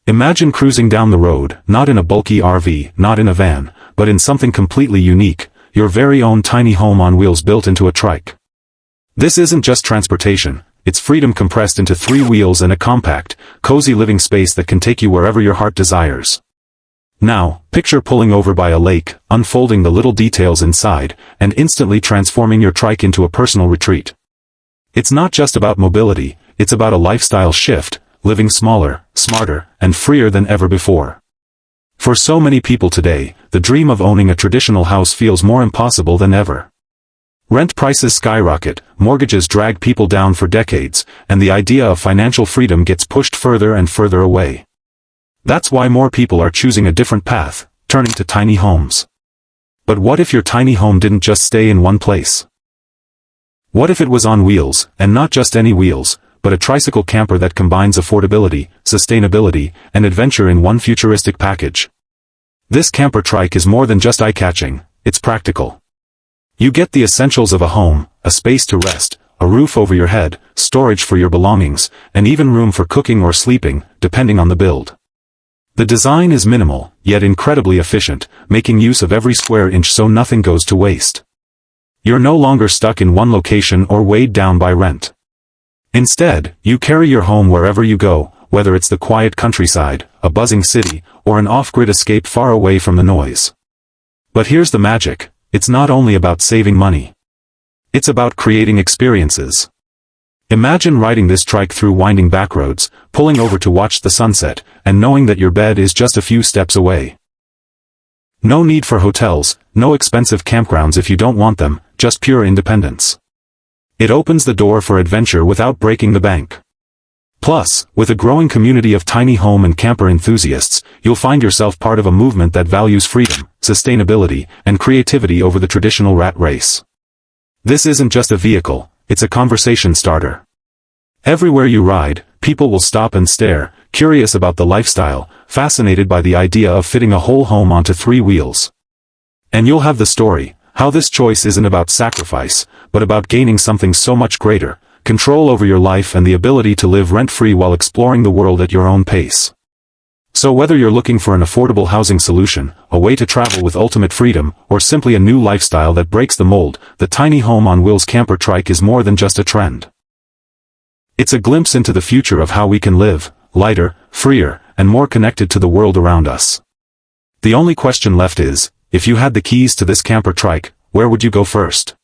Imagine cruising down the road, not in a bulky RV, not in a van, but in something completely unique, your very own tiny home on wheels built into a trike. This isn't just transportation, it's freedom compressed into 3 wheels and a compact, cozy living space that can take you wherever your heart desires. Now, picture pulling over by a lake, unfolding the little details inside, and instantly transforming your trike into a personal retreat. It's not just about mobility, it's about a lifestyle shift, living smaller, smarter, and freer than ever before. For so many people today, the dream of owning a traditional house feels more impossible than ever. Rent prices skyrocket, mortgages drag people down for decades, and the idea of financial freedom gets pushed further and further away. That's why more people are choosing a different path, turning to tiny homes. But what if your tiny home didn't just stay in one place? What if it was on wheels, and not just any wheels, but a tricycle camper that combines affordability, sustainability, and adventure in one futuristic package? This camper trike is more than just eye-catching, it's practical. You get the essentials of a home, a space to rest, a roof over your head, storage for your belongings, and even room for cooking or sleeping, depending on the build. The design is minimal, yet incredibly efficient, making use of every square inch so nothing goes to waste. You're no longer stuck in one location or weighed down by rent. Instead, you carry your home wherever you go, whether it's the quiet countryside, a buzzing city, or an off-grid escape far away from the noise. But here's the magic, it's not only about saving money. It's about creating experiences. Imagine riding this trike through winding backroads, pulling over to watch the sunset, and knowing that your bed is just a few steps away. No need for hotels, no expensive campgrounds if you don't want them, just pure independence. It opens the door for adventure without breaking the bank. Plus, with a growing community of tiny home and camper enthusiasts, you'll find yourself part of a movement that values freedom, sustainability, and creativity over the traditional rat race. This isn't just a vehicle, it's a conversation starter. Everywhere you ride, people will stop and stare, curious about the lifestyle, fascinated by the idea of fitting a whole home onto 3 wheels. And you'll have the story, how this choice isn't about sacrifice, but about gaining something so much greater, control over your life and the ability to live rent-free while exploring the world at your own pace. So whether you're looking for an affordable housing solution, a way to travel with ultimate freedom, or simply a new lifestyle that breaks the mold, the tiny home on wheels camper trike is more than just a trend. It's a glimpse into the future of how we can live, lighter, freer, and more connected to the world around us. The only question left is, if you had the keys to this camper trike, where would you go first?